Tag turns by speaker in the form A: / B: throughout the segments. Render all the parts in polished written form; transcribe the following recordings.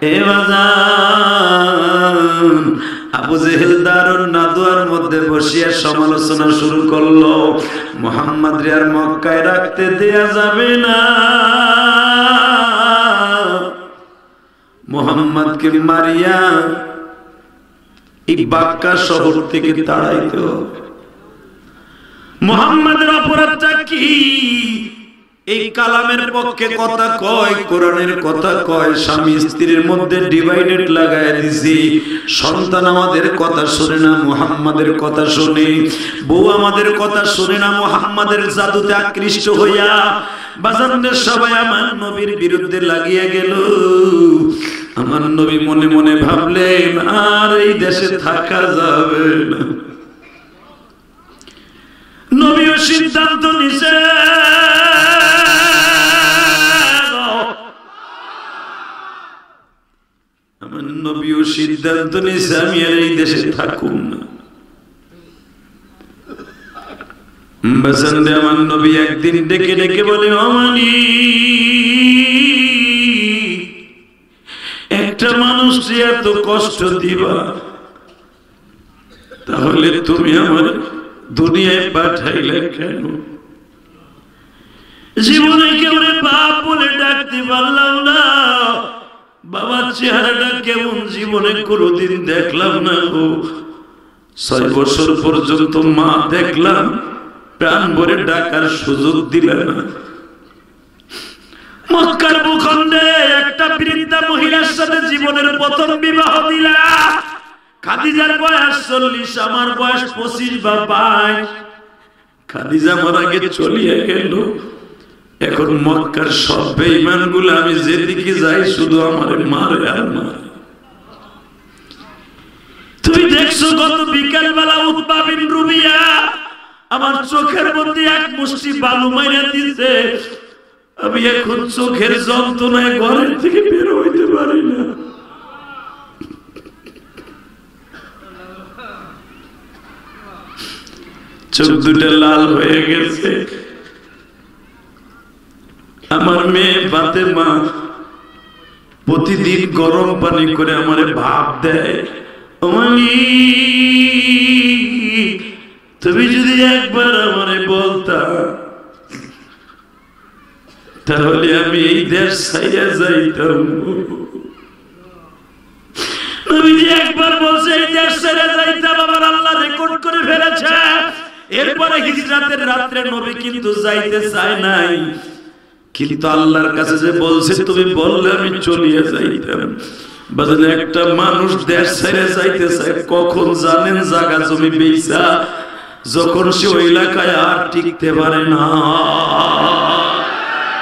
A: এ বাজান আবু জেহেল দারুন নাদওয়ার মধ্যে বসিয়া সমালোচনা শুরু করলো, মুহাম্মদ রে আর মক্কায় রাখতে দেয়া যাবে না, মুহাম্মদকে মারিয়া এই বাক্কা শহর থেকে তাড়াইতে হবে। মুহাম্মদের অপরাধটা কি? এই কালামের পক্ষে কথা কয়, কোরআনের কথা কয়, স্বামী স্ত্রীর মধ্যে ডিভাইডেড লাগায় দিছি, সন্তান আমাদের কথা শুনে না, মুহাম্মাদের কথা শুনে, বউ আমাদের কথা শুনে না, মুহাম্মাদের জাদুতে আকৃষ্ট হইয়া বাজানদের সবাই আমার নবীর বিরুদ্ধে লাগিয়ে গেল। আমার নবী মনে মনে ভাবলেন আর এই দেশে থাকা যাবে না। নবীও সিদ্ধান্ত নিছে, আমার নবীও সিদ্ধান্ত নিছে আমি আর এই দেশে থাকুম না। বাজানরে আমার নবী একদিন ডেকে ডেকে বলে, অমানি একটা মানুষকে এত কষ্ট দিবা, তাহলে তুমি আমার দুনিয়ায় পাঠাইলে কেন? জীবনে কেউ বাপ বলে ডাকতে পারলাম না, বাবার চেহারাটা কেমন জীবনে কোনদিন দেখলাম না গো। 6 বছর পর্যন্ত মা দেখলাম, প্রাণ ভরে ডাকার সুযোগ দিলে না। মক্কার ভূখণ্ডে একটা বৃদ্ধা মহিলার সাথে জীবনের প্রথম বিবাহ দিলা। খাদিজার বয়স 40, আমার বয়স 25 বা 22। খাদিজা মারা আগে চলিয়ে গেল। এখন মক্কার সব বেঈমানগুলো আমি যেদিকে যাই শুধু আমার মারে আর মারে। তুমি দেখছো গত বিকাল বেলা উতবা বিন রুবিয়া আমার চোখের মধ্যে এক মুষ্টি বালু মাইরা দিছে। আমি এখন চোখের যন্ত্রণায় ঘরের থেকে বের হইতে পারি না। চোখ দুটো লাল হয়ে গেছে। আমার মেয়ে ফাতেমা প্রতিদিন গরম পানি করে আমারে ভাপ দেয়। তুমি যদি একবার আমারে বলতা তাহলে আমি এই দেশ ছাইয়া যাইতাম। তুমি যে একবার বলছে এই দেশ ছেড়ে যাইতাম, আমার আল্লাহ রেকর্ড করে ফেলেছে। এরপরে হিজরাতের রাত্রে নবী কিন্তু যাইতে চায় নাই, কিন্তু আল্লাহর কাছে যে বলছে তুমি বললে আমি চলিয়ে যাইতাম। বাজার একটা মানুষ দেশ ছেড়ে যাইতে চায় কখন জানেন? জায়গা জমি বেচা, যখন সে ওই এলাকায় আর টিকতে পারে না।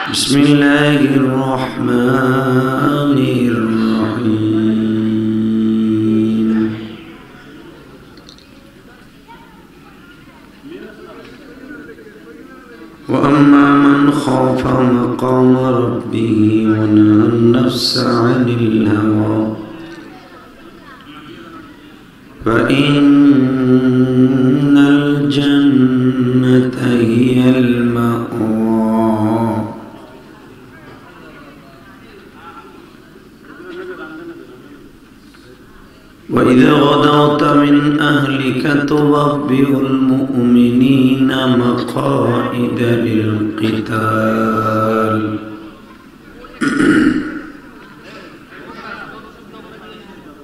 A: বিসমিল্লাহির রহমানির রহিম। وأما من خاف مقام ربه ونهى النفس عن الهوى فإن الجنة هي المأوى وإذا غدوت من أهلك تبوئ المؤمنين مقاعد للقتال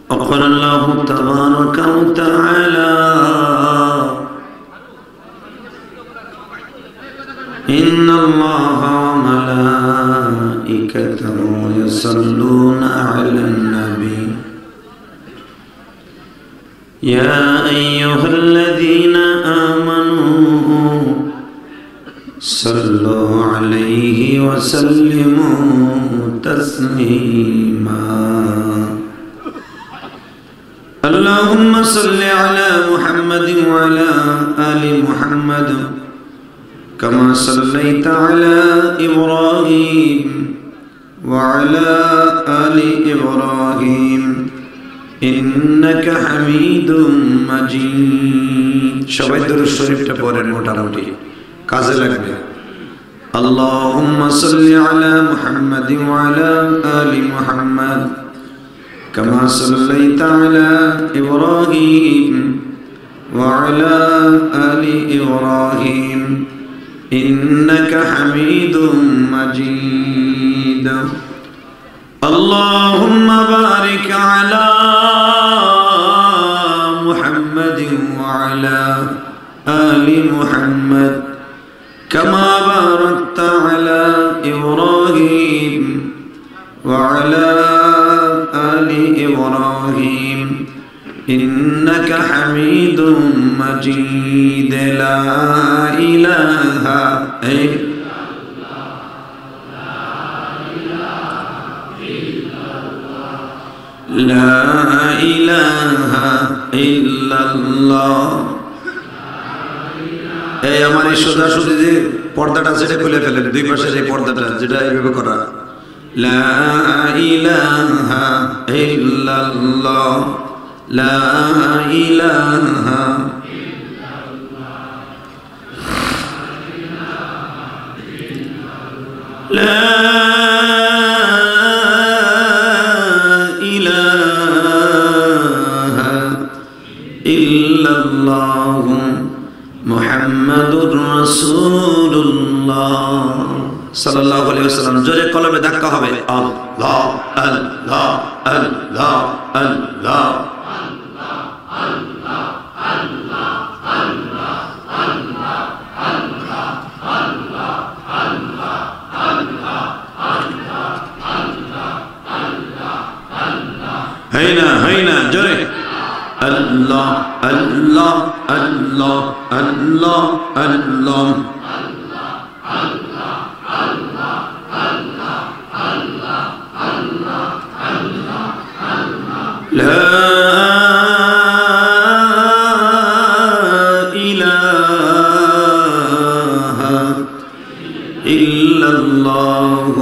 A: وقال الله تبارك وتعالى إن الله وملائكته يصلون على النبي يا أيها الذين آمنوا صلوا عليه وسلموا تسليما اللهم صل على محمد وعلى آل محمد كما صليت على إبراهيم وعلى آل إبراهيم إنك حميد مجيد সবাই দরুদ শরীফটা পড়েন মোটামুটি কাজে লাগবে اللهم صل على محمد وعلى آل محمد كما صليت على إبراهيم وعلى آل إبراهيم إنك حميد مجيد اللهم بارك على محمد وعلى آل محمد كما باركت على إبراهيم وعلى آل إبراهيم إنك حميد مجيد لا إله إلا لا إله إلا الله এই আমার এই সোজা সোজা যে পর্দাটা সেটা খুলে ফেলেন দুই পাশের এই পর্দাটা যেটা এইভাবে করা লা ইলাহা ইল্লাল্লাহ লা ইলাহা লা ইলাহা ইল্লাল্লাহ মুহাম্মাদুর রাসূলুল্লাহ সাল্লাল্লাহু আলাইহি ওয়াসাল্লাম জোরে কলবে ধাক্কা হবে আল্লাহ আল্লাহ আল্লাহ আল্লাহ হাইনা জোরে আল্লাহ আল্লাহ আল্লাহ আল্লাহ আল্লাহ لا إله إلا الله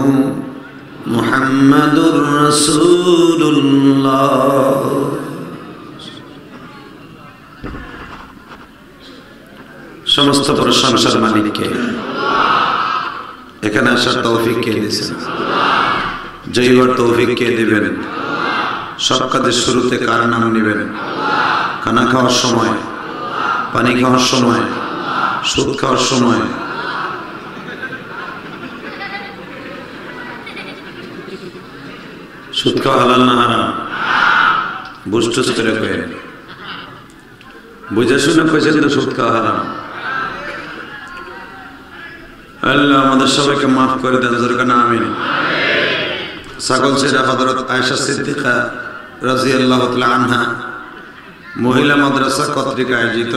A: محمد رسول الله সমস্ত প্রশংসার মালিক কে এখানে আসার তৌফিক কে দিয়েছেন জয়বার তৌফিক কে দিবেন সব কাজের শুরুতে কার নাম নেবেন খানা খাওয়ার সময় পানি খাওয়ার সময় সুদ খাওয়ার সময় সুদ খাওয়া হালাল না হারাম বুঝতে করে কয়ে বুঝে শুনে কয়েছেন তো সুদ খাওয়া হারাম আল্লাহ আমাদের সবাইকে মাফ করে দেন জোরকানা আমিন ছাগল ছেড়া হযরত আয়েশা সিদ্দিকা রাদিয়াল্লাহু তাআলা আনহা মহিলা মাদ্রাসা কর্তৃক আয়োজিত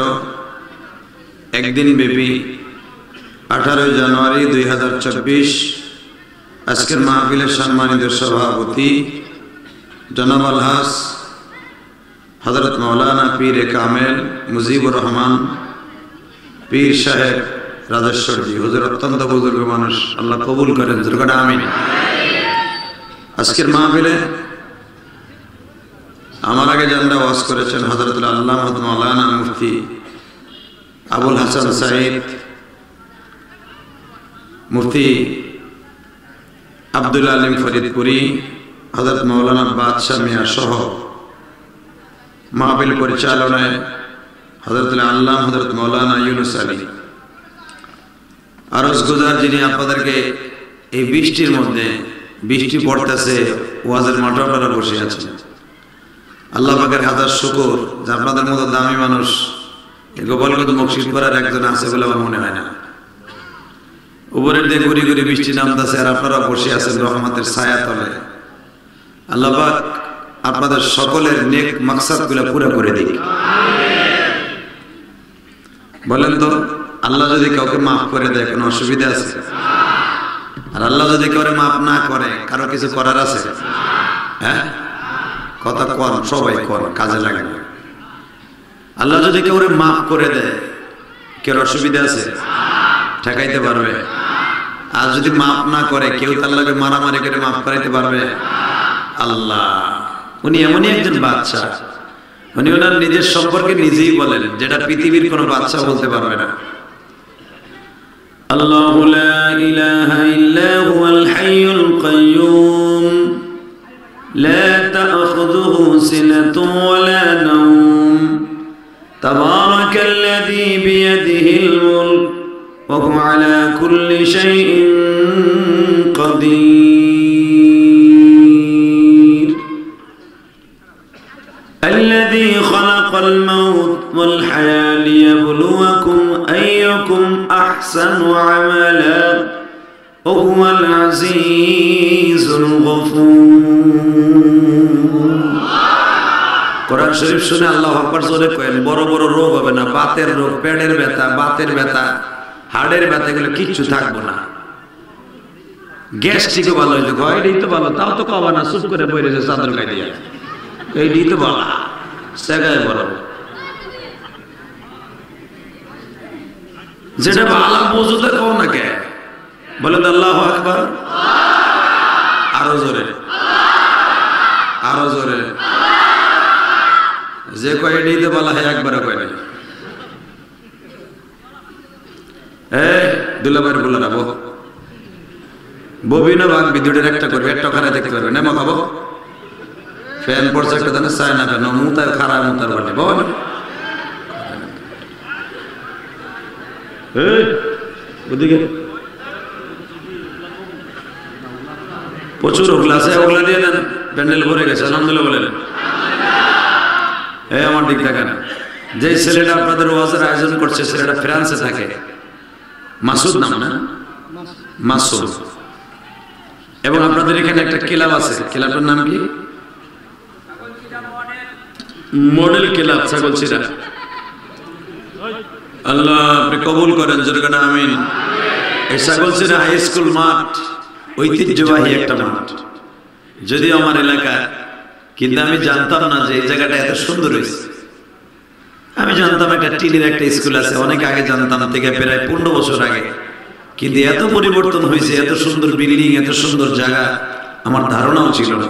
A: একদিন ব্যাপী 18 জানুয়ারি 2024 আজকের মাহফিলের সম্মানিত সভাপতি জনাব আলহাজ হযরত মাওলানা পীর কামেল মুজিবুর রহমান পীর সাহেব রাজেশ্বরজি হুজুর অত্যন্ত বুজুর্গ মানুষ আল্লাহ কবুল করেন জোরকানা আমিন আজকের মাহফিলে আমার আগে জানরা ওয়াজ করেছেন হযরতুল আল্লামা মাওলানা মুফতি আবুল হাসান সাঈদ মুফতি আব্দুল আলিম ফরিদপুরি হযরত মাওলানা বাদশাহ মিয়া সহ মাহফিল পরিচালনায় হযরতুল আল্লামা হযরত মাওলানা ইউনুস আলী আরজ গুজার যিনি আপনাদেরকে এই বৃষ্টির মধ্যে বৃষ্টি পড়তেছে ওয়াজের মাঠে আপনারা বসে আছেন আল্লাহ পাকের হাজার শুকর যে আপনাদের মতো দামি মানুষ গোপালগঞ্জ মসজিদ করার একজন আছে বলে আমার মনে হয় না উপরের দিয়ে গুড়ি গুড়ি বৃষ্টি নামতেছে আর আপনারা বসে আছেন রহমতের ছায়া তলে আল্লাহ পাক আপনাদের সকলের নেক মাকসাদগুলো পুরো করে দিক বলেন তো আল্লাহ যদি কাউকে মাফ করে দেয় কোনো অসুবিধা আছে আর আল্লাহ যদি কাউকে মাফ না করে কারো কিছু করার আছে হ্যাঁ কথা কোন সবাই কোন কাজে লাগে আল্লাহ যদি কাউকে মাফ করে দেয় কেউ অসুবিধা আছে ঠেকাইতে পারবে আর যদি মাফ না করে কেউ তার লাগে মারামারি করে মাফ করাইতে পারবে আল্লাহ উনি এমনই একজন বাদশা উনি ওনার নিজের সম্পর্কে নিজেই বলেন যেটা পৃথিবীর কোনো বাদশা বলতে পারবে না আল্লাহু লা ইলাহা ইল্লা হুয়াল হাইয়ুল কাইয়্যুম লা تأخذه سنة ولا نوم تبارك الذي بيده الملك وهو على كل شيء قدير الذي خلق الموت والحياة ليبلوكم أيكم أحسن عملا وهو العزيز الغفور কোরআন শরীফ শুনে আল্লাহু আকবার জোরে করেন। বড় বড় রোগ হবে না, বাতের রোগ, পেটের ব্যথা, বাতের ব্যথা, হাড়ের ব্যথা, এগুলো কিচ্ছু থাকবে না। গ্যাস্ট্রিকও ভালো হয়েছে, এইটাই তো ভালো, তাও তো কবা না, চুপ করে বই রয়েছে চাদর গায়ে দিয়ে, এইটাই তো ভালো, সেগায় বড় যেটা ভালো বুঝতে কও না কে বলে তো আল্লাহু আকবার, আরো জোরে, আরো জোরে, যে কয় এটাই তো বলা হয় একবারে কয় না। দুলাভাইয়ের বলে রাখবো ববিনা ভাগ বিদ্যুটের একটা করবে, একটা ওখানে দেখতে পারবে না খাবো ফ্যান পড়ছে একটা জানে চায় না কেন মুতার খারাপ মুতার বলে বল ওদিকে প্রচুর ওগুলা আছে, ওগুলা দিয়ে দেন, প্যান্ডেল ভরে গেছে আলহামদুলিল্লাহ বলেন। আমার দিক দেখেন, যে ছেলেটা আপনাদের ওয়াজের আয়োজন করছে ছেলেটা ফ্রান্সে থাকে, মাসুদ নাম না, মাসুদ, এবং আপনাদের এখানে একটা ক্লাব আছে, ক্লাবটার নাম কি? Model club ছাগলছিরা। আল্লাহ আপনি কবুল করেন, জোরে আমিন। এই ছাগলছিরা হাই স্কুল মাঠ ঐতিহ্যবাহী একটা মাঠ, যদিও আমার এলাকা, কিন্তু আমি জানতাম না যে এই জায়গাটা এত সুন্দর হয়েছে। আমি জানতাম একটা টিনের একটা স্কুল আছে, অনেক আগে জানতাম, থেকে প্রায় 15 বছর আগে, কিন্তু এত পরিবর্তন হয়েছে, এত সুন্দর বিল্ডিং, এত সুন্দর জায়গা আমার ধারণাও ছিল না।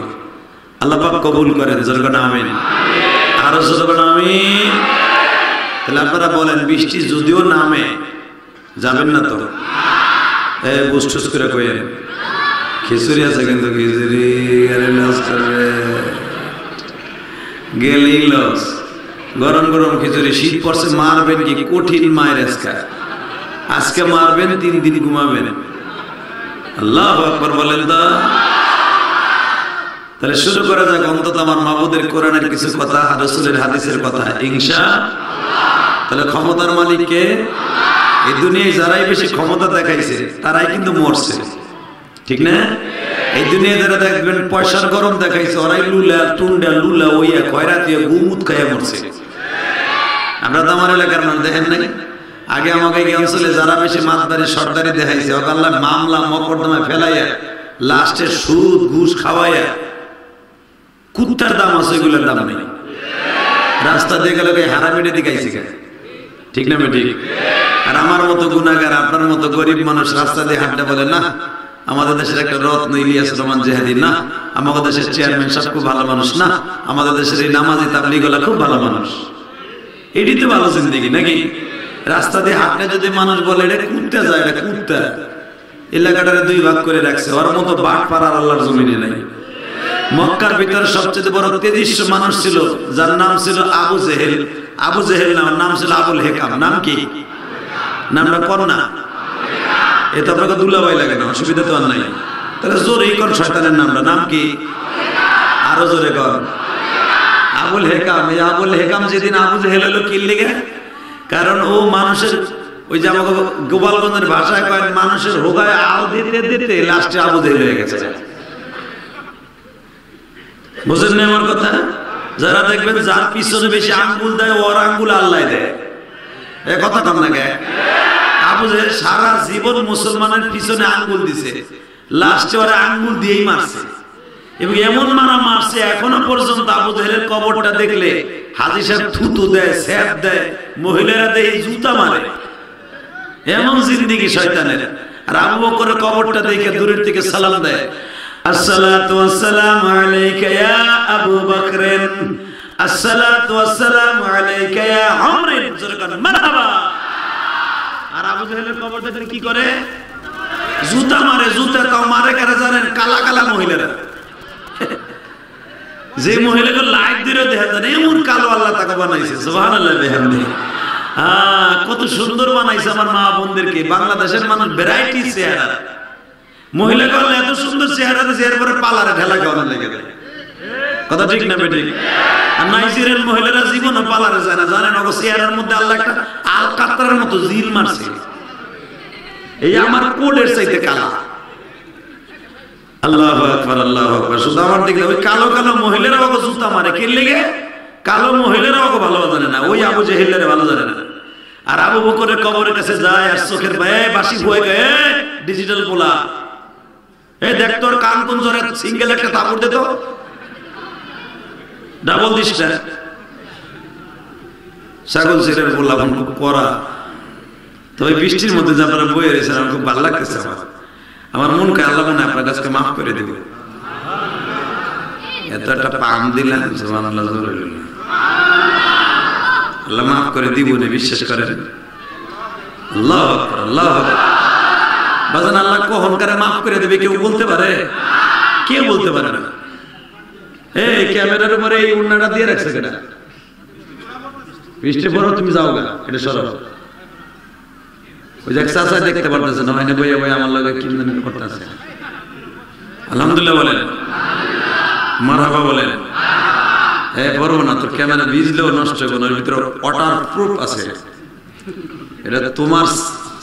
A: আল্লাহ পাক কবুল করেন, জোরে আমিন, আরো জোরে আমিন। তাহলে আপনারা বলেন, বৃষ্টি যদিও নামে যাবেন না তো? বুঝটুস করে কইেন, খিচুড়ি আছে কিন্তু খিচুড়ি লস করবে, গেলেই লস। গরম গরম খিচুড়ি, শীত পড়ছে, মারবেন কি কঠিন মায়ের আজকে মারবেন, 3 দিন ঘুমাবেন। আল্লাহু আকবার বলেন তো। তাহলে শুরু করা যাক অন্তত আমার মাবুদের কোরআনের কিছু কথা, রাসূলের হাদিসের কথা, ইনশাআল্লাহ। তাহলে ক্ষমতার মালিক কে? এই দুনিয়ায় যারাই বেশি ক্ষমতা দেখাইছে তারাই কিন্তু মরছে, ঠিক না? এই দুনিয়ায় যারা দেখবেন পয়সার গরম দেখাইছে, ওরাই লুলা টুন্ডা লুলা ওইয়া খয়রাতিয়া গুমুত খাইয়া মরছে। আমরা তো আমার এলাকার মানুষ দেখেন নাই, আগে আমাকে এই অঞ্চলে যারা বেশি মাতদারি সর্দারি দেখাইছে, আল্লাহ মামলা মকদ্দমায় ফেলাইয়া লাস্টে সুদ ঘুষ খাওয়াইয়া কুত্তার দাম আছে, এগুলোর দাম নেই। রাস্তা দিয়ে গেলে হারামিটা দিকাইছে, ঠিক না? ঠিক। আর আমার মতো গুনাহগার, আপনার মতো গরিব মানুষ রাস্তা দিয়ে হাঁটতে বলে না আমাদের দেশের একটা রত্ন ইলিয়াস রহমান জেহাদি, না আমাদের দেশের চেয়ারম্যান সাহেব খুব ভালো মানুষ, না আমাদের দেশের এই নামাজি তাবলীগওয়ালা খুব ভালো মানুষ। এটি তো ভালো জিন্দেগি নাকি? রাস্তা দিয়ে হাঁটলে যদি মানুষ বলে এটা কুত্তা যায়, এটা কুত্তা, এলাকাটারে 2 ভাগ করে রাখছে, ওর মতো বাট পাড়ার আল্লাহর জমিনে নাই। মক্কার ভিতরে সবচেয়ে বড় তেজস্ব মানুষ ছিল, যার নাম ছিল আবু জেহেল। আবু জেহেল নাম ছিল আবুল হেকাম। নাম কি? নামটা কর না, এ তো আপনাকে দুলাভাই লাগে না, অসুবিধা তো আর নাই। তাহলে জোরেই কর শয়তানের নামটা, নাম কি? আরো জোরে কর, আবুল হেকাম। এই আবুল হেকাম যেদিন আবু জেহেল হলো কি লেগে? কারণ ও মানুষের ওই যে আমাকে গোপালগঞ্জের ভাষায় কয়, মানুষের হোগায় আল দিতে দিতে লাস্টে আবু জেহেল হয়ে গেছে। বুঝেন না আমার কথা? যারা দেখবেন যার পিছনে বেশি আঙ্গুল দেয়, ওর আঙ্গুল আল্লাহ দেয়, এ কথা কম না কে? আবু জেহেল সারা জীবন মুসলমানের পিছনে আঙ্গুল দিছে, লাস্টে ওরা আঙ্গুল দিয়েই মারছে, এবং এমন মারা মারছে এখনো পর্যন্ত আবু জেহেলের কবরটা দেখলে হাজী সাহেব থুতু দেয়, স্যাপ দেয়, মহিলারা দেয় জুতা মারে, এমন জিন্দেগি শয়তানের। আর আবু বকরের কবরটা দেখে দূরের থেকে সালাম দেয়, আসসালাতু ওয়াসসালামু আলাইকা ইয়া আবু বকর, আসসালাতু ওয়াসসালামু আলাইকা ইয়া উমর, মারহাবা। আর আবু জেহেলের কবর দেখলে কি করে? জুতা মারে। জুতা তাও মারে কারা জানেন? কালা কালা মহিলারা। যে মহিলাকে লাইট দিয়ে দেখা যায় এমন কালো আল্লাহ তাকে বানাইছে সুবহানাল্লাহ বিহামদিহি। কত সুন্দর বানাইছে আমার মা বোনদেরকে। বাংলাদেশের মানুষ ভ্যারাইটি চেহারা, মহিলাকে এত সুন্দর চেহারা দিয়েছে এরপরে পালারে ঢেলা কেমন লেগে যায়, কথা ঠিক না বেঠিক? আর নাইজেরিয়ান মহিলারা জীবনে পালারে যায় না, জানেন ওগো চেহারার মধ্যে আল্লাহ একটা আল কাতরার মতো জিল মারছে, এই আমার কোলের চাইতে কালা। আল্লাহু আকবার আল্লাহু আকবার। শুধু আমার দিকে ওই কালো কালো মহিলারা ওগো জুতা মারে, কি লেগে? কালো মহিলারা ওগো ভালো জানে না, ওই আবু জেহেলের ভালো জানে না। আর আবু বকরের কবরের কাছে যায় আর চোখের ভাই বাসি হয়ে গেছে ডিজিটাল পোলা, এই দেখ তোর কান কোন জোরে সিঙ্গেল একটা তাবুর দে তো, ডাবল দিশটা ছাগল সিরের পোলা খুব করা। তো ওই বৃষ্টির মধ্যে যে আপনারা বয়ে রয়েছেন আমার খুব ভালো লাগতেছে। আমার মন কে আল্লাহ মনে আপনার কাছে মাফ করে দেবে। এত একটা পাম দিলেন সুবহানাল্লাহ, আল্লাহ মাফ করে দিব না, বিশ্বাস করেন। আল্লাহু আকবার আল্লাহু আকবার। বাজান আল্লাহ কখন করে মাফ করে দেবে কেউ বলতে পারে? কেউ বলতে পারে না। এই ক্যামেরার উপরে এই উন্নাটা দিয়ে রাখছে কেনা? বৃষ্টি পড়ো তুমি যাও গা, এটা সরব। ওই যে চাচা দেখতে পারতেছে না, মানে বইয়া বইয়া আমার লগে কি জানি করতেছে। আলহামদুলিল্লাহ বলেন, মারহাবা বলেন। পড়বো না, তোর ক্যামেরা ভিজলেও নষ্ট হবে না, ওর ভিতরে ওয়াটার প্রুফ আছে। এটা তোমার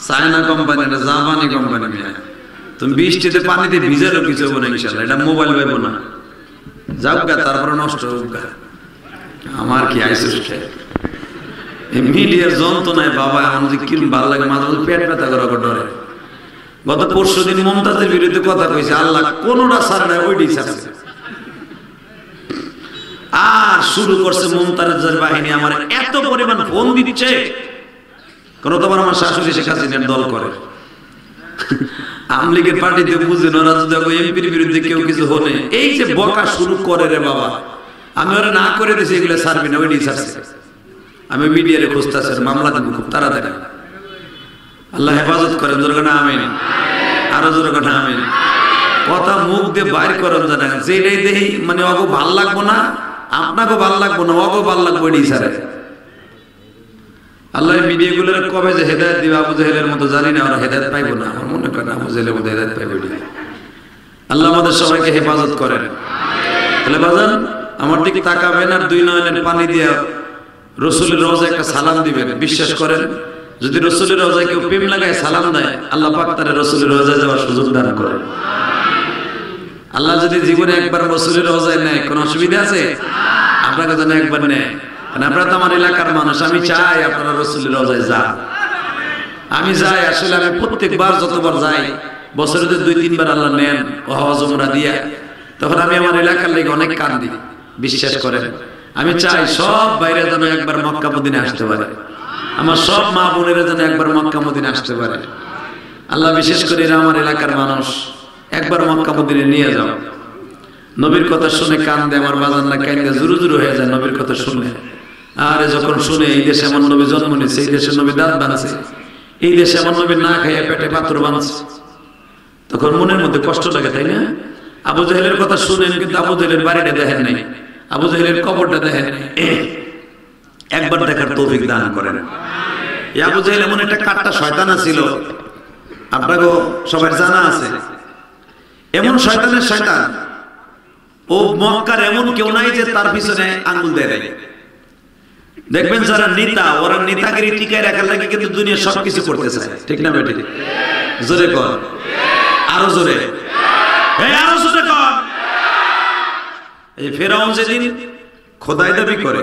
A: চায়না কোম্পানি, এটা জাপানি কোম্পানি। তুমি বৃষ্টিতে পানিতে ভিজালেও কিছু হবে না ইনশাআল্লাহ। এটা মোবাইল পাইবো না, যাও গা, তারপরে নষ্ট হোক গা। আমার কি আইসিস মিডিয়ার যন্ত্রণায় বাবা আমার যে কিরম ভালো লাগে, মাঝে মাঝে পেট ব্যথা করা ডরে। গত পরশু দিন মমতাজের বিরুদ্ধে কথা কইছে, আল্লাহ কোনটা ছাড়ে না, ওইটাই ছাড়ছে। আর শুরু করছে মমতাজের বাহিনী আমার এত পরিমাণ ফোন দিচ্ছে, কোন তোমার আমার শাশুড়ি শেখ হাসিনার দল করে, আওয়ামী লীগের পার্টিতে বুঝেন ওরা যদি এমপির বিরুদ্ধে কেউ কিছু হলে এই যে বকা শুরু করে রে বাবা, আমি ওরা না করে দিয়েছি এগুলো ছাড়বি না, ওইটাই ছাড়ছে। আমি মিডিয়ারে খুঁজতেছি, মামলা দেবো খুব তাড়াতাড়ি। আল্লাহ হেফাজত করেন, জোরে কথা আমিন, আরো জোরে কথা আমিন। কথা মুখ দিয়ে বাইর করেন জানা, যেটাই দেখি মানে অগো ভাল লাগবো না, আপনাকে ভাল লাগবো না, অগো ভাল লাগবো, এটাই ছাড়ে। আল্লাহ মিডিয়াগুলোর কবে যে হেদায়েত দিবে আবু জেহেলের মতো জানি না, ওরা হেদায়েত পাইবো না। আমার মনে করেন আবু জেহেলের মতো হেদায়েত পাইবো। আল্লাহ আমাদের সবাইকে হেফাজত করেন। তাহলে বাজান আমার দিকে তাকাবেন আর দুই নয়নের পানি দিয়ে রসুলের রওজায় একটা সালাম দিবেন। বিশ্বাস করেন যদি রসুলের রওজায় কেউ প্রেম লাগায় সালাম দেয়, আল্লাহ পাক তার রসুলের রওজায় যাওয়ার সুযোগ দান করেন। আল্লাহ যদি জীবনে একবার রসুলের রওজায় নেয়, কোনো অসুবিধা আছে? আপনাকে যেন একবার নেয়, আপনারা তো আমার এলাকার মানুষ, আমি চাই আপনারা রসুলের রওজায় যান। আমি যাই, আসলে আমি প্রত্যেকবার যতবার যাই, বছরে 2-3 বার আল্লাহ নেন ও হজ উমরা দিয়া, তখন আমি আমার এলাকার লেগে অনেক কান্দি। বিশ্বাস করেন আমি চাই সব বাইরে যেন একবার মক্কা মদিনা আসতে পারে, আমার সব মা বোনেরা যেন একবার মক্কা মদিনা আসতে পারে। আল্লাহ বিশেষ করে এরা আমার এলাকার মানুষ, একবার মক্কা মদিনা নিয়ে যাও। নবীর কথা শুনে কান্দে আমার বাজানরা, কান্দে জুরু জুরু হয়ে যায় নবীর কথা শুনে। আর যখন শুনে এই দেশে আমার নবী জন্ম নিয়েছে, এই দেশে নবী দাঁত বাঁধছে, এই দেশে আমার নবী না খাইয়া পেটে পাথর বাঁধছে, তখন মনের মধ্যে কষ্ট লাগে, তাই না? আবু জেহেলের কথা শুনেন, কিন্তু আবু জেহেলের বাড়িটা দেখেন নাই, আবু জেহেলের কবরটা দেখেন নাই। একবার দেখার তৌফিক দান করেন। এই আবু জেহেল এমন একটা কাট্টা শয়তান ছিল, আপনাকে সবার জানা আছে। এমন শয়তানের শয়তান, ও মক্কার এমন কেউ নাই যে তার পিছনে আঙ্গুল দেয় নাই। দেখবেন যারা নেতা, ওরা নেতাগিরি টিকায় রাখার লাগে কিন্তু দুনিয়া সবকিছু করতে চায়, ঠিক না বেটি? জোরে কর, আরো জোরে, আরো জোরে কর। এই ফেরাউন যেদিন খোদাই দাবি করে,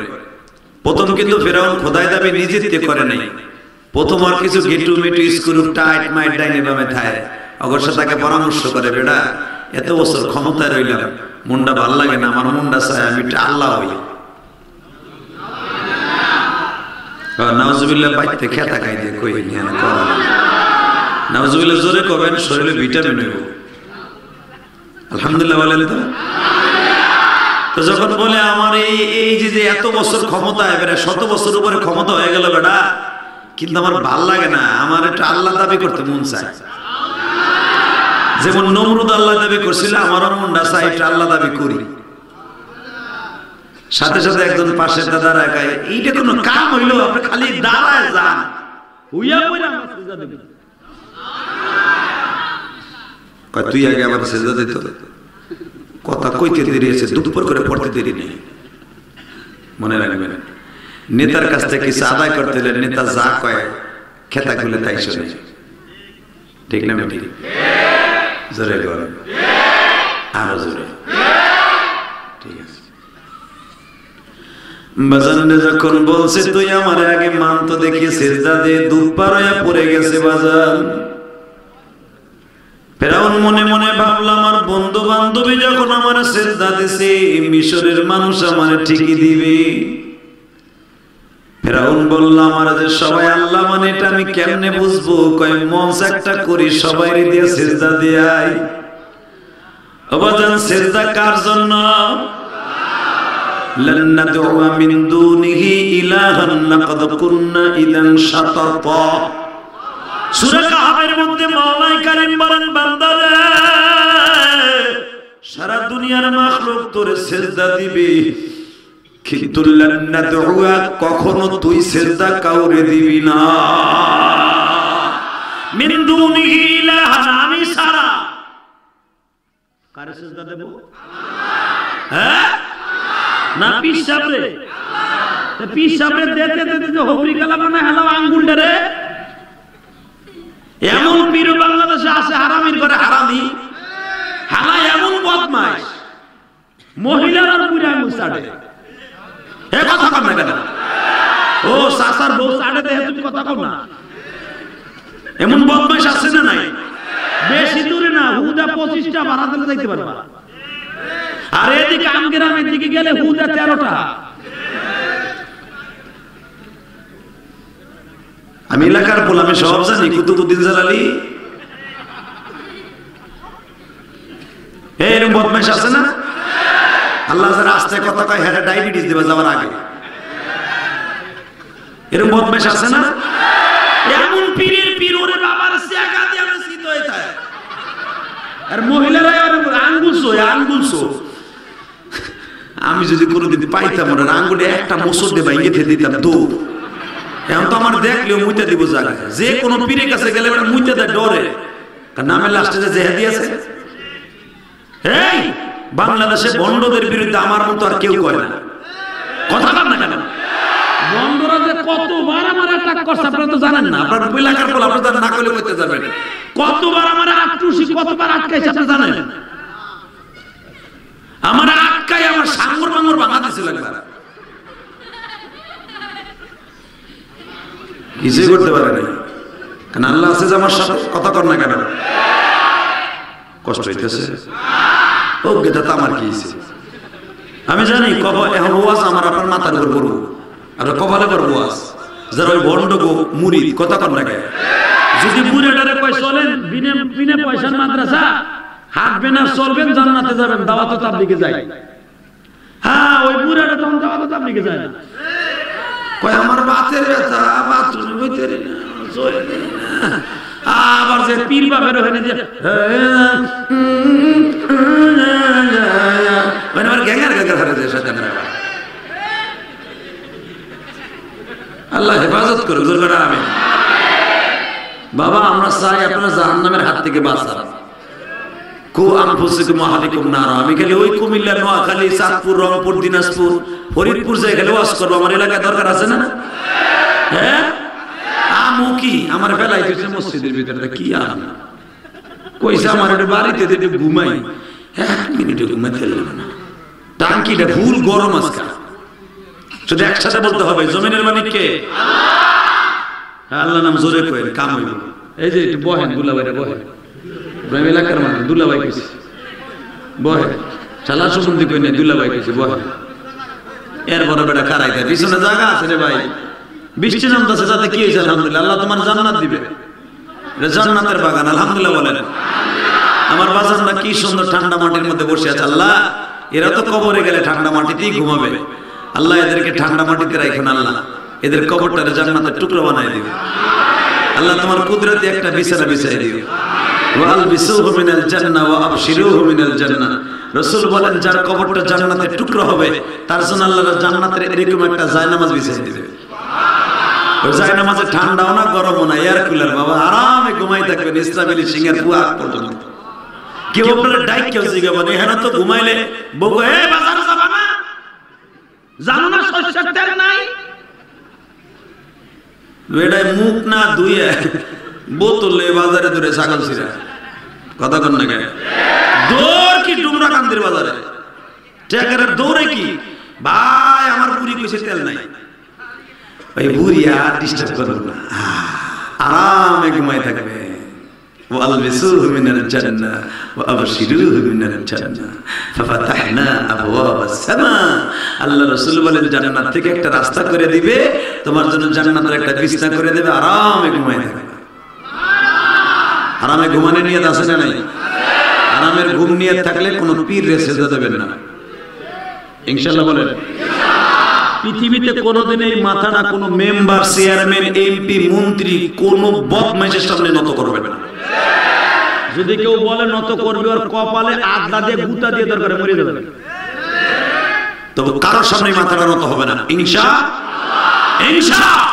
A: প্রথম কিন্তু ফেরাউন খোদাই দাবি নিজেতে করে নাই। প্রথম আর কিছু গেটু মেটু স্ক্রু টাইট মাইট ডাইনে বামে থায়, অবশ্য তাকে পরামর্শ করে, বেটা এত বছর ক্ষমতায় রইলাম, মুন্ডা ভাল লাগে না, আমার মুন্ডা চায় আমি একটা আল্লাহ হই। নাউজুবিল্লাহ বাইতে খেতা খাই দিয়ে কই নিয়ে নাউজুবিল্লাহ জোরে করবেন, শরীরে ভিটামিন হইব। আলহামদুলিল্লাহ বলেন তো। তো যখন বলে আমার এই যে এত বছর ক্ষমতা, এবারে 100 বছর উপরে ক্ষমতা হয়ে গেল বেটা, কিন্তু আমার ভাল লাগে না, আমার একটা আল্লাহ দাবি করতে মন চায়। যেমন নমরুদ আল্লাহ দাবি করছিল, আমারও মনটা চাই একটা আল্লাহ দাবি করি। সাথে সাথে একজন পাশে দাঁড়ায় কয় এইটা কোনো কাম হইলো আপনি খালি দাঁড়ায় যান হুইয়া কইরা আমরা সিজদা দেব কয় তুই আগে আমার সিজদা দিত কথা কইতে দেরি আছে দুপুর করে পড়তে দেরি নেই মনে রাখবেন নেতার কাছ থেকে কিছু আদায় করতে হলে নেতা যা কয় খেতা খুলে তাই শোনে ঠিক না ঠিক জোরে বলেন আরো জোরে ঠিক আছে বাজানে যখন বলছে তুই আমার আগে মান তো দেখি সিজদা দে দুপার হয়ে পড়ে গেছে বাজান ফেরাউন মনে মনে ভাবল আমার বন্ধু বান্ধবী যখন আমার সিজদা দিছে মিশরের মানুষ আমার ঠিকই দিবে ফেরাউন বলল আমার যে সবাই আল্লাহ মানে এটা আমি কেমনে বুঝবো কয় মঞ্চ একটা করি সবাইরে দিয়ে সিজদা দেই বাজান সিজদা কার জন্য لن ندعو من دونه إلها لقد كنا إذا شططا সূরা কাহফের মধ্যে মাওলাই কারীম বলেন বান্দারে সারা দুনিয়ার মাখলুক তোরে সিজদা দিবে কিন্তু লান নাদউ কখনো তুই সিজদা কাউরে দিবি না মিন দুনিহি ইলাহা আমি সারা কারে সিজদা দেব হ্যাঁ না পিসাবরে তে পিসাবরে দেখতে দেখতে হবরি কালাম না হলো আঙ্গুলটা রে এমন পীর বাংলাদেশে আছে হারামির ঘরে হারামি হালা এমন বদমাশ মহিলার পুরা আঙ্গুল ছাড়ে এ কথা কম না কেন ও সাসার বউ ছাড়ে দে তুমি কথা কম না এমন বদমাশ আছে না নাই বেশি দূরে না হুদা 25টা ভাড়া দিলে যাইতে পারবা আর এদিকে আমগ্রামের দিকে গেলে হুদা 13টা আমি এলাকার বল আমি সব জানি কুতুবউদ্দিন জালালি এরকম বদমাশ আছে না আল্লাহ যারা আস্তে কথা কয় হেরে ডায়াবেটিস দিবা যাওয়ার আগে এরকম বদমাশ আছে না এমন পীরের পীর ওরে বাবার জায়গা দিয়ে আমি সিত হয়ে যায় আর মহিলারা আঙ্গুলসো আমি যদি কোনোদিন পাইতাম ওরা আঙ্গুলে একটা মোসর দিয়ে ভাঙিয়ে ফেলে দিতাম দৌড় এখন তো আমার দেখলেও মুইতা দিব জায়গা যে কোনো পীরের কাছে গেলে মুইতা দেয় ডরে কারণ নামের লাস্টে যে জেহাদি আছে এই বাংলাদেশে বন্ডদের বিরুদ্ধে আমার মতো আর কেউ কয় না কথা বল না কেন বন্ডরা যে কতবার আমার অ্যাটাক করছে আপনারা তো জানেন না আপনারা এলাকার বল আপনারা না কইলে কইতে যাবেন কতবার আমার আটটুসি কতবার আটকাইছে আপনারা জানেন আমার আটকাই আমার সাঙ্গর বাঙ্গর ভাঙা দিছিল একবার কিছুই করতে পারে না কারণ আল্লাহ আছে যে আমার সাথে কথা কর না কেন কষ্ট হইতেছে ও গেটা তো আমার কি হইছে আমি জানি কব এখন ওয়াজ আমার আপনার মাথার উপর পড়বো আর কপালে পড়বো ওয়াজ যারা ওই ভণ্ড গো মুরিদ কথা কর না কেন যদি বুড়াটারে কয় চলেন বিনা পয়সার মাদ্রাসা হাঁটবেন আর চলবেন জান্নাতে যাবেন দাওয়াত তাবলীগে যাই হ্যাঁ ওই বুড়াটা তখন দাওয়াত তাবলীগে যায় না কয় আমার বাতের ব্যথা বাথরুমে হইতে রে না আবার যে পীর বাবার ওখানে যে মানে আমার গ্যাঙ্গার হারে যে শয়তান আল্লাহ হেফাজত করুক জোর করে আমিন বাবা আমরা চাই আপনারা জাহান্নামের হাত থেকে বাঁচান কু আনফুসিকুম আহলিকুম নার আমি খালি ওই কুমিল্লা নোয়াখালী চাঁদপুর রংপুর দিনাজপুর ফরিদপুর যাই গেলে ওয়াজ করব আমার এলাকায় দরকার আছে না হ্যাঁ আমু কি আমার বেলায় দিয়েছে মসজিদের ভিতরে কি আম কইছে আমার একটু বাড়িতে দিতে ঘুমাই 1 মিনিটে ঘুমাতে পারলাম না টাঙ্কিটা ফুল গরম আজকে শুধু একসাথে বলতে হবে জমিনের মালিক কে আল্লাহ আল্লাহ নাম জোরে কইেন কাম হইব এই যে একটু বহেন দুলাভাইরা বহেন ইব্রাহিম এলাকার মানুষ দুলাভাই কইছে বহেন শালা সুগন্ধি কই না দুলাভাই কইছে বহেন এর বড় বেটা খারাই দেয় পিছনে জায়গা আছে রে ভাই বৃষ্টি নামতেছে যাতে কি হয়েছে আলহামদুলিল্লাহ আল্লাহ তোমার জান্নাত দিবে এটা জান্নাতের বাগান আলহামদুলিল্লাহ বলেন আমার বাজানরা কি সুন্দর ঠান্ডা মাটির মধ্যে বসে আছে আল্লাহ এরা তো কবরে গেলে ঠান্ডা মাটিতেই ঘুমাবে আল্লাহ এদেরকে ঠান্ডা মাটিতে রাখেন আল্লাহ এদের কবরটারে জান্নাতের টুকরো বানায় দিবে আল্লাহ তোমার কুদরতে একটা বিছানা বিছাই দিও ওয়াল বিসুহু মিনাল জান্নাহ ওয়া আবশিরুহু মিনাল জান্নাহ রাসূল বলেন যার কবরটা জান্নাতের টুকরো হবে তার জন্য আল্লাহ জান্নাতের এরকম একটা জায়নামাজ বিছিয়ে দিবে। ওই জায়নামাজে ঠান্ডাও না গরমও না, এয়ার কুলার, বাবা আরামে ঘুমাই থাকবেন ইসরাফিল সিংহের পুয়া পর্যন্ত। কেউ আপনারা ডাইক কেউ জিগাবেন এখানে তো ঘুমাইলে বউ এ বাজারে যাবা না, জানো না সরষের তেল নাই, বেড়ায় মুখ না ধুয়ে বোতলে বাজারে ধরে ছাগল ছিড়া কথা কন না কেন? দৌড় কি ডুমরা কান্দির বাজারে ট্যাকারের দৌড়ে কি ভাই আমার বুড়ি কইছে তেল নাই, ওই বুড়ি আর ডিস্টার্ব করবে না, আরামে ঘুমাই থাকবে। ওয়ালবিসুহু মিনাল জান্নাহ ওয়া আবশিরুহু মিনাল জান্নাহ ফাফাতাহনা আবওয়াবাস সামা। আল্লাহ রাসূল বলেন জান্নাত থেকে একটা রাস্তা করে দিবে, তোমার জন্য জান্নাতের একটা বিছানা করে দেবে, আরামে ঘুমাই থাকবে। আরামে ঘুমানোর নিয়ত আছে না নাই? আরামের ঘুম নিয়ত থাকলে কোনো পীর সেজদা দেবেন না ইনশাআল্লাহ বলেন। পৃথিবীতে কোনোদিন এই মাথাটা কোনো মেম্বার, চেয়ারম্যান, এমপি, মন্ত্রী কোনো বদমাইশের সামনে নত করবে না। যদি কেউ বলে নত করবে ওর কপালে আদলা দিয়ে গুতা দিয়ে দরকার মরে যাবে, তবে কারোর সামনে মাথাটা নত হবে না ইনশাআল্লাহ। ইনশাআল্লাহ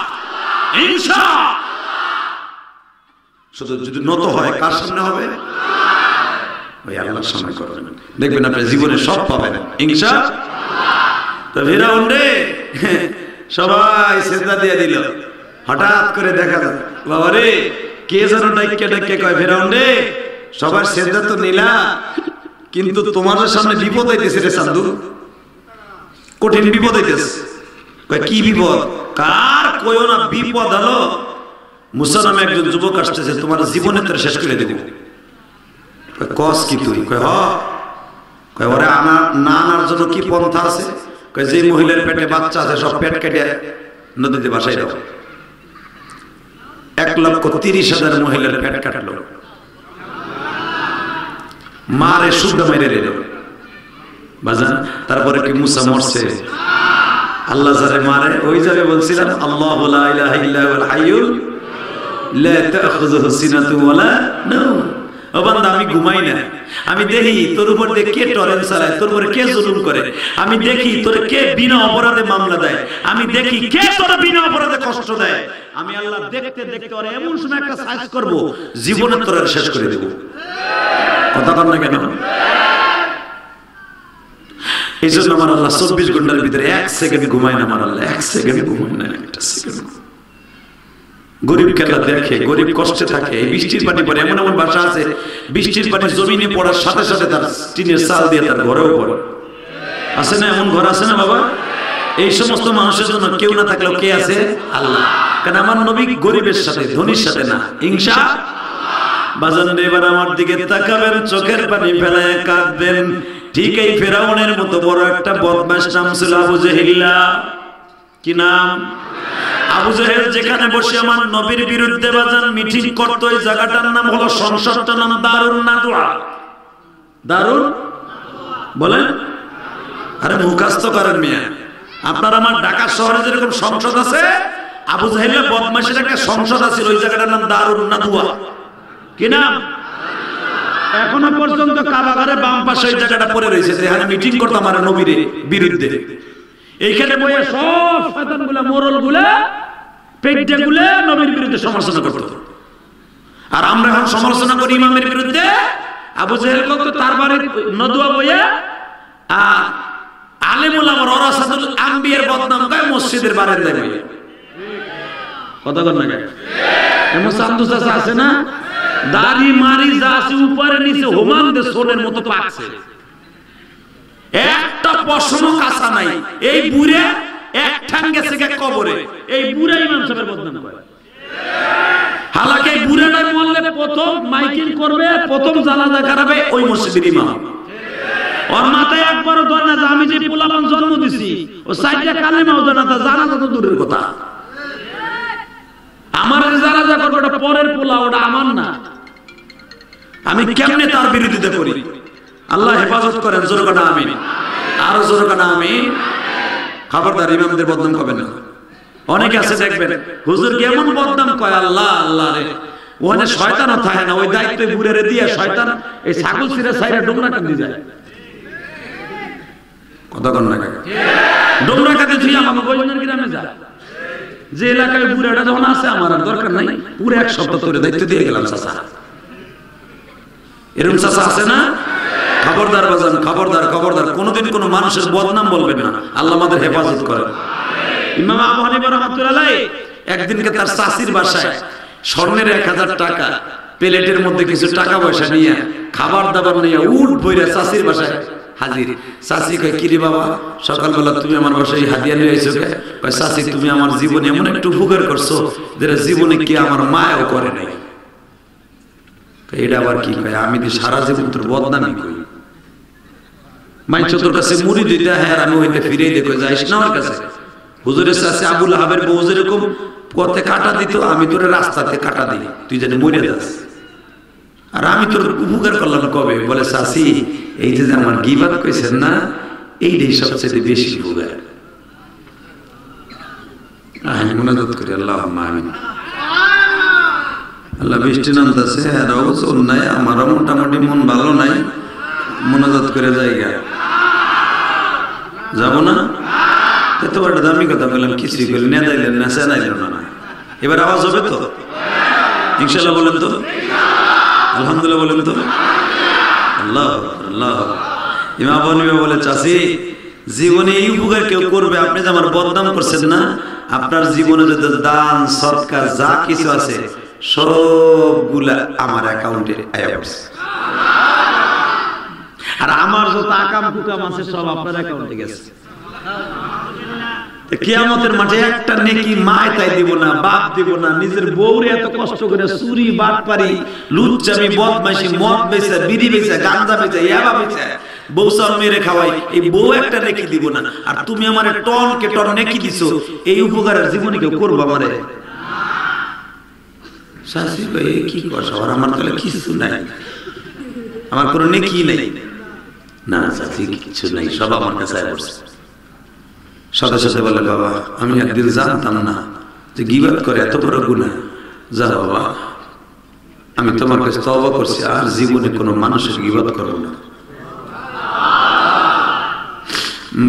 A: শুধু যদি নত হয় কার সামনে হবে? ওই আল্লাহর সামনে করবেন, দেখবেন আপনি জীবনে সব পাবেন ইনশাআল্লাহ। তো ফিরাউন রে সবাই সেজদা দিয়ে দিল, হঠাৎ করে দেখা যায় বাবা রে কে যেন ডাইকে ডাইকে কয় ফিরাউন রে সবার সেজদা তো নিলা, কিন্তু তোমাদের সামনে বিপদ আইতেছে রে সাধু, কঠিন বিপদ আইতেছে। কয় কি বিপদ? কার কইও না বিপদ হলো মুসা নামে একজন যুবক আসতেছে, তোমার জীবনে তোর শেষ করে দেব। কস কি তুই? কয় হ। কয় ওরে না আনার জন্য কি পন্থা আছে? কয় যে মহিলার পেটে বাচ্চা আছে সব পেট কেটে নদীতে ভাসাই দাও। 1,30,000 মহিলার পেট কাটলো, মারে শুদ্ধ মেরে দিল বাজান। তারপরে কি মুসা মরছে? আল্লাহ যারে মারে ওই যাবে বলছিলাম আল্লাহু লা ইলাহা ইল্লা হুয়াল হাইয়ুল লা তাখুযুহু সিনাতুন ওয়ালা নাওম। ও বান্দা আমি ঘুমাই না, আমি দেখি তোর উপর দিয়ে কে টরেন্ট চালায়, তোর উপরে কে জুলুম করে, আমি দেখি তোর কে বিনা অপরাধে মামলা দেয়, আমি দেখি কে তোর বিনা অপরাধে কষ্ট দেয়। আমি আল্লাহ দেখতে দেখতে ওর এমন সময় একটা সাইজ করব জীবনে তোর শেষ করে দেব। কথা বল না কেন? এই জন্য আমার আল্লাহ 24 ঘন্টার ভিতরে 1 সেকেন্ড ঘুমায় না, আমার আল্লাহ 1 সেকেন্ড ঘুমায় না, একটা সেকেন্ড। গরিব খেলা দেখে, গরিব কষ্টে থাকে, এই বৃষ্টির পানি পড়ে, এমন এমন বাসা আছে বৃষ্টির পানি জমিনে পড়ার সাথে সাথে তার টিনের চাল দিয়ে তার ঘরেও পড়ে, আছে না? এমন ঘর আছে না বাবা? এই সমস্ত মানুষের জন্য কেউ না থাকলেও কে আছে? আল্লাহ। কারণ আমার নবী গরিবের সাথে ধনীর সাথে না ইনশাআল্লাহ। বাজান রে এবার আমার দিকে তাকাবেন, চোখের পানি ফেলায় কাঁদবেন। ঠিক এই ফেরাউনের মতো বড় একটা বদমাশ নাম ছিল আবু জেহেল। কি নাম? আবু জেহেল যেখানে বসে আমার নবীর বিরুদ্ধে বাজান মিটিং করতো, এই জায়গাটার নাম হলো, সংসদটার নাম দারুন নাদওয়া। দারুন বলেন, আরে মুখস্থ করেন মিয়া। আপনার আমার ঢাকা শহরে যেরকম সংসদ আছে, আবু জেহেলের বদমাশের একটা সংসদ আছে, ওই জায়গাটার নাম দারুন নাদওয়া। কি নাম? এখনো পর্যন্ত কাবাগারে বাম পাশে এই জায়গাটা পড়ে রয়েছে, যেখানে মিটিং করতো আমার নবীর বিরুদ্ধে। এইখানে বইয়ে সব শয়তানগুলা, মোরলগুলা, পেটগুলা নবীর বিরুদ্ধে সমালোচনা করতো। আর আমরা এখন সমালোচনা করি ইমামের বিরুদ্ধে। আবু জেহেল করতো তার বাড়ির নদুয়া বইয়ে, আর আলেমুল আমর ওরাসাতুল আম্বিয়ার বদনাম গায় মসজিদের বারান্দায় বইয়ে। কথা বল না কেন? এমন সান্দু চাচা আছে না, দাড়ি মারি যা আছে উপরে নিচে হোমান দে সোনের মতো পাকছে, একটা পশম কাঁচা নাই। এই বুড়ে এক ঠাং গেছে কবরে, এই বুড়া ইমাম সাহেবের বদনাম করে। হালাকে এই বুড়াটাই মরলে প্রথম মাইকিং করবে, প্রথম জানাজা করাবে ওই মসজিদের ইমাম। ওর মাথায় একবারও ধরে না যে আমি যে পোলাপান জন্ম দিছি ও সাইডে কালেমাও জানা, তা জানাজা তো দূরের কথা। আমার জানাজা করবে ওটা পরের পোলা, ওটা আমার না। আমি কেমনে তার বিরোধিতা করি? আল্লাহ হেফাজত করেন, জোরে কাটা আমিন, আরো জোরে কাটা আমিন। খবরদার ইমামদের বদনাম করবেন না। অনেকে আছে দেখবেন হুজুর কেমন বদনাম কয়, আল্লাহ আল্লাহ রে, ওখানে শয়তানও থাকে না, ওই দায়িত্ব বুড়ে দিয়ে শয়তান এই ছাগল ছিঁড়ে ছাইরা ডুমরা কান্দি যায়। কথা কন না ডোমরা কাছে তুই আমাকে বইজনের গ্রামে যা, যে এলাকায় বুড়াটা যখন আছে আমার আর দরকার নাই, পুরো এক সপ্তাহ ধরে দায়িত্ব দিয়ে গেলাম চাচা। এরকম চাচা আছে না? খবরদার বাজান, খবরদার খবরদার, কোনোদিন কোনো মানুষের বদনাম বলবেন না, আল্লাহ আমাদের হেফাজত করেন। ইমাম আবু হানিফা রাহমাতুল্লাহ একদিনকে তার চাচির বাসায় স্বর্ণের 1000 টাকা, প্লেটের মধ্যে কিছু টাকা পয়সা নিয়ে, খাবার দাবার নিয়ে উঠ বইরা চাচির বাসায় হাজির। চাচি কয়, কি রে বাবা, সকালবেলা তুমি আমার বাসায় হাদিয়া নিয়ে আইছো কে? কয়, চাচি তুমি আমার জীবনে এমন একটু উপকার করছো যেটা জীবনে কি আমার মায়ও করে নাই। এটা আবার কি কয়? আমি তো সারা জীবন তোর বদনামি করি, মাইনছো তোর কাছে মুড়ি দিতে, হ্যাঁ আমি হইতে ফিরে দেখো যাইস না আমার কাছে। হুজুরের কাছে আবু লাহাবের বউ যেরকম পথে কাটা দিত, আমি তোর রাস্তাতে কাটা দিই, তুই জানি মরে যাস। আর আমি তোর উপকার করলাম কবে? বলে, চাচি এই যে আমার গীবাত কইছেন না, এইটাই সবচেয়ে বেশি উপকার। মুনাজাত করি, আল্লাহুম্মা আমিন। আল্লাহ বৃষ্টি নামতেছে, এরাও চোর নাই, আমারও মোটামুটি মন ভালো নাই, মুনাজাত করে জায়গা যাবো না? এত একটা দামি কথা বললাম, কিছুই বলি না, দাইলেন না, চেনাইলেন না। এবার আওয়াজ হবে তো ইনশাআল্লাহ? বলেন তো আলহামদুলিল্লাহ, বলেন তো আল্লাহ আল্লাহ। ইমাম আবু হানিফা বলে, চাচি জীবনে এই উপকার কেউ করবে, আপনি যে আমার বদনাম করছেন না, আপনার জীবনে যত দান সদকা যা কিছু আছে সবগুলা আমার অ্যাকাউন্টে আয়া পড়ছে, আর আমার যত আকাম কুকাম আছে সব আপনার অ্যাকাউন্টে গেছে। কিয়ামতের মাঠে একটা নেকি মায় তাই দিব না, বাপ দিব না, নিজের বউরে এত কষ্ট করে চুরি বাটপারি লুচ্চামি বদমাইশি মদ বেচা বিড়ি বেচা গাঁজা বেচা ইয়াবা বেচা বউ সব মেরে খাওয়াই, এই বউ একটা নেকি দিব না, আর তুমি আমারে টন কে টন নেকি দিছো, এই উপকারের জীবনে কেউ করবো আমারে? শাশি ভাই কি করছো? আর আমার তাহলে কিছু নাই, আমার কোনো নেকি নেই না শাশি, কিছু নাই, সব আমার কাছে পড়ছে। সাথে সাথে বলে, বাবা আমি একদিন জানতাম না যে গীবাত করে এত বড় গুনাহ। যা বাবা, আমি তোমার কাছে তওবা করছি, আর জীবনে কোনো মানুষের গীবাত করব না।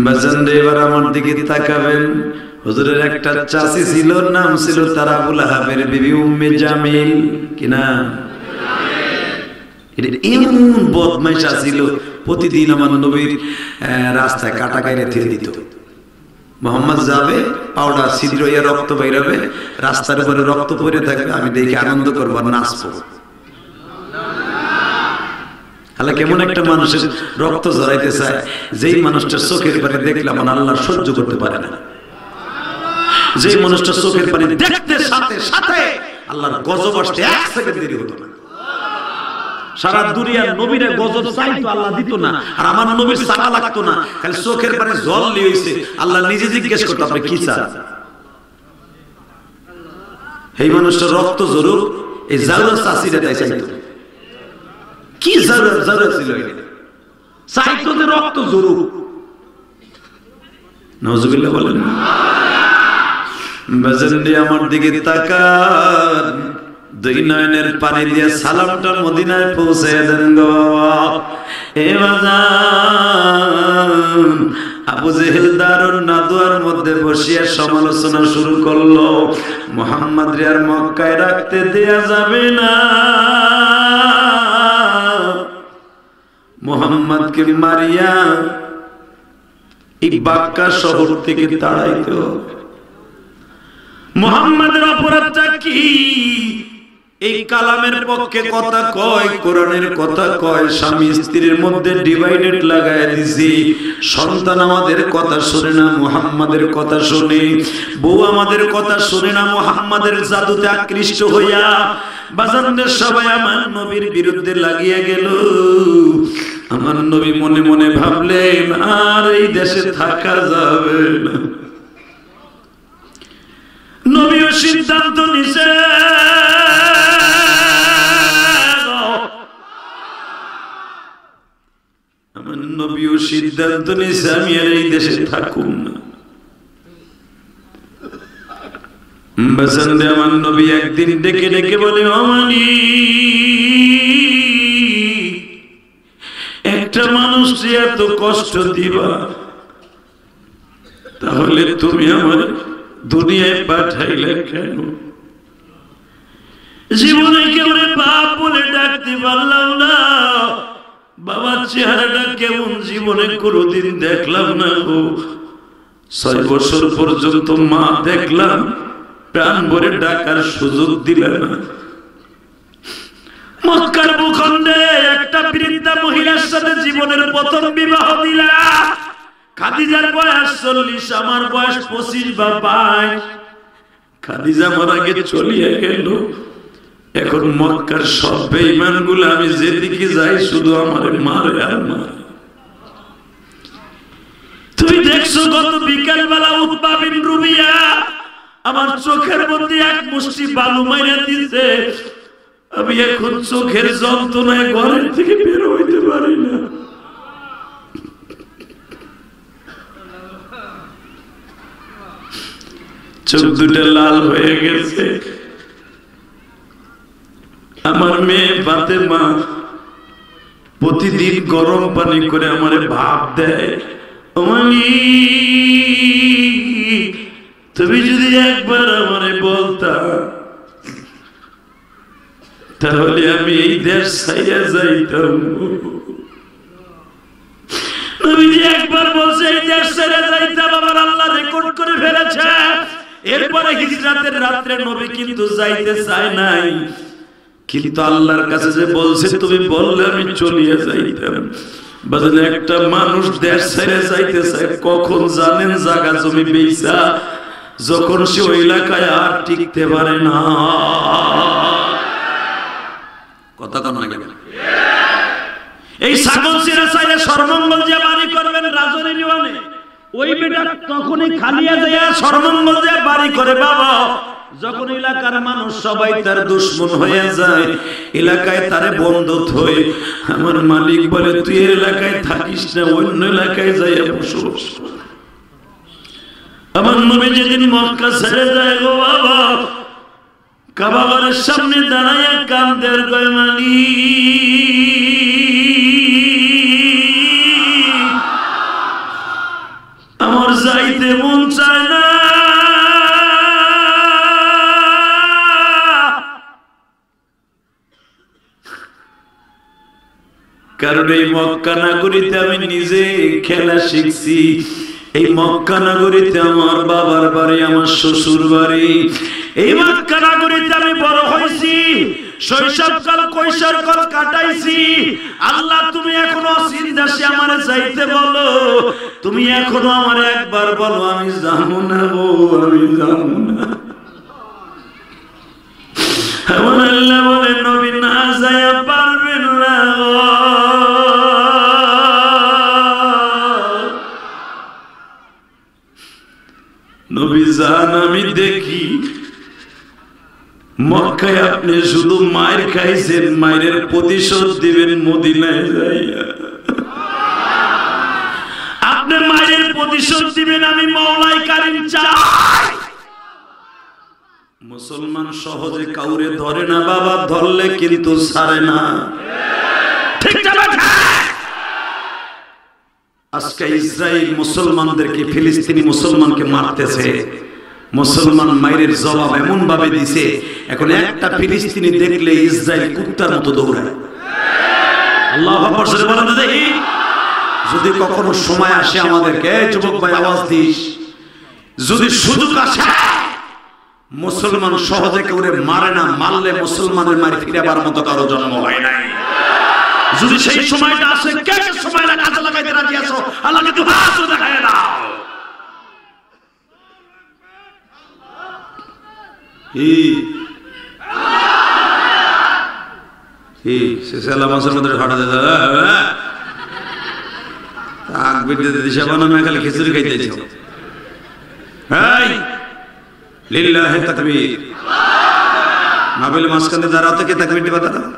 A: বাজান রে, এবার আমার দিকে তাকাবেন। হুজুরের একটা চাচি ছিল, নাম ছিল তার আবু লাহাবের বিবি উম্মে জামিল, কি না? এমন বদমাইশ ছিল, প্রতিদিন আমার নবীর রাস্তায় কাটা গাইরে দিয়ে দিত। মোহাম্মদ যাবে, পাউডার ছিদ্র হইয়া রক্ত বাইরাবে, রাস্তার উপরে রক্ত পড়ে থাকবে, আমি দেখে আনন্দ করবো আর নাচবো। আল্লাহ কেমন একটা মানুষের রক্ত ঝরাইতে চায়, যেই মানুষটার চোখের পানি দেখলে আমার আল্লাহ সহ্য করতে পারে না। যেই মানুষটার চোখের পানি দেখতে সাথে সাথে আল্লাহর গজব আসতে 1 সেকেন্ড দেরি হতো না। সারা দুনিয়ার নবীরে গজব চাইতো, আল্লাহ দিত না, আর আমার নবীর সারা লাগতো না, খালি চোখের পানি জল লিয়েছে। আল্লাহ নিজে জিজ্ঞেস করতো, আপনি কি চান? এই মানুষটার রক্ত জরুর, এই জারুরা চাষিরা তাই চাইতো। কি জারুরা ছিল? চাইতো যে রক্ত জরুর। নাউজুবিল্লাহ বলেন। বাজান আমার দিকে তাকান, 2 নয়নের পানি দিয়ে সালামটা মদিনায় পৌঁছে দেন গো বাবা। এ বাজান, আবু জেহেল দারুন নাদুয়ার মধ্যে বসিয়া সমালোচনা শুরু করলো, মুহাম্মদ রে আর মক্কায় রাখতে দেয়া যাবে না, মুহাম্মদকে মারিয়া এই বাক্কা শহর থেকে তাড়াইতে হবে। মুহাম্মাদের অপরাধটা কি? এই কালামের পক্ষে কথা কয়, কোরআনের কথা কয়, স্বামী স্ত্রীর মধ্যে ডিভাইডেড লাগায় দিছি, সন্তান আমাদের কথা শুনে না, মুহাম্মাদের কথা শুনে, বউ আমাদের কথা শুনে না, মুহাম্মাদের জাদুতে আকৃষ্ট হইয়া বাজানদের সবাই আমার নবীর বিরুদ্ধে লাগিয়ে গেল। আমার নবী মনে মনে ভাবলেন, আর এই দেশে থাকা যাবে না। নবীও সিদ্ধান্ত নিছে, আমার নবীও সিদ্ধান্ত নিছে আমি আর এই দেশে থাকুম না। বাজানরে, আমার নবী একদিন ডেকে ডেকে বলে, অমানি একটা মানুষকে এত কষ্ট দিবা, তাহলে তুমি আমার দুনিয়ায় পাঠাইলে কেন? জীবনে কেউ বাপ বলে ডাকতে পারলাম না, বাবার চেহারাটা কেমন জীবনে কোনোদিন দেখলাম না গো। 6 বছর পর্যন্ত মা দেখলাম, প্রাণ ভরে ডাকার সুযোগ দিলে না। মক্কার ভূখণ্ডে একটা বৃদ্ধা মহিলার সাথে জীবনের প্রথম বিবাহ দিলা। খাদিজার বয়স 40, আমার বয়স 25 বা 22। খাদিজা মারা আগে চলিয়ে গেল। এখন মক্কার সব বেঈমান গুলো আমি যেদিকে যাই শুধু আমার মারে আর মারে। তুমি দেখছো গত বিকাল বেলা উতবা বিন রুবিয়া আমার চোখের মধ্যে এক মুষ্টি বালু মাইরা দিয়েছে। আমি এখন চোখের যন্ত্রণায় ঘরের থেকে বের হইতে পারি না। চোখ দুটা লাল হয়ে গেছে। আমার মেয়ে ফাতেমা প্রতিদিন গরম পানি করে আমারে ভাত দেয়। তুমি যদি একবার আমারে বলতা তাহলে আমি এই দেশ ছাইয়া যাইতাম। তুমি যে একবার বলছে এই দেশ ছেড়ে যাইতাম, আমার আল্লাহ রেকর্ড করে ফেলেছে। এরপরে হিজরাতের রাত্রে নবী কিন্তু যাইতে চায় নাই, কিন্তু আল্লাহর কাছে যে বলছে তুমি বললে আমি চলিয়ে যাইতাম। বাজারে একটা মানুষ দেশ ছেড়ে যাইতে চায় কখন জানেন? জায়গা জমি বেচা, যখন সে ওই এলাকায় আর টিকতে পারে না। কথা কন না কেন? এই ছাগল ছেড়ে চাইলে সর্বমঙ্গল যে বাড়ি করবেন রাজনী নিওয়ানে, ওই বেটা তখনই খালিয়া যায় সর্বমঙ্গল যে বাড়ি করে। বাবা যখন এলাকার মানুষ সবাই তার দুশ্মন হয়ে যায়, এলাকায় তারে বন্ধ হয়ে, আমার মালিক বলে তুই এলাকায় থাকিস না, অন্য এলাকায় যাইয়া বসবাস। আমার নবী যেদিন মক্কা ছেড়ে যায় গো বাবা, কাবা ঘরের সামনে দাঁড়াইয়া কান্দের কয় আমার যাইতে মন চায় না। কারণ এই মক্কা নগরীতে আমি নিজে খেলা শিখছি। এই মক্কা নগরীতে আমার বাবার বাড়ি, আমার শ্বশুর বাড়ি। এই মক্কা নগরীতে আমি বড় হয়েছি, শৈশবকাল কৈশোরকাল কাটাইছি। আল্লাহ তুমি এখনো চিন্তাসে আমারে যাইতে বলো, তুমি এখনো আমার একবার বলো আমি যাবো না গো, আমি যাবো না। আমার আল্লাহ বলে নবী না যাইয়া পারবেন না। নবী জান আমি দেখি মক্কায় আপনি শুধু মায়ের খাইছেন, মায়ের প্রতিশোধ দিবেন মদিনায় যাইয়া। আপনি মায়ের প্রতিশোধ দিবেন, আমি মওলাই কারীম চাই। মুসলমান সহজে কাউরে ধরে না বাবা, ধরলে কিন্তু ছাড়ে না। ঠিক না? আজকে ইসরায়েল মুসলমানদেরকে, ফিলিস্তিনি মুসলমানকে মারতেছে। মুসলমান মায়ের জবাব এমন ভাবে দিছে, এখন একটা ফিলিস্তিনি দেখলে ইসরায়েল কুত্তার মতো দৌড়ায়। আল্লাহু আকবার বলে বলেন দেখি, যদি কখনো সময় আসে আমাদেরকে, যুবক ভাই আওয়াজ দিস, যদি সুযোগ আসে মুসলমান সহজে কেউরে মারে না, মারলে মুসলমানের মারি ফিরাবার মতো কারো জন্ম হয় নাই। যদি সেই সময়টা আসে, কে কে সময়টা কাজে লাগাইতে রাজি আছো? আল্লাহকে দুই হাত দেখায় দাও। শেষালা মাসের মধ্যে ফাটা দেয় আগ বেটে দিশা বানানো, খালি খিচুড়ি খাইতেছ। লিল্লাহি তাকবীর। মাহফিল মাঝখানে দাঁড়াও, থেকে তাকবীর দিবা দাঁড়াও।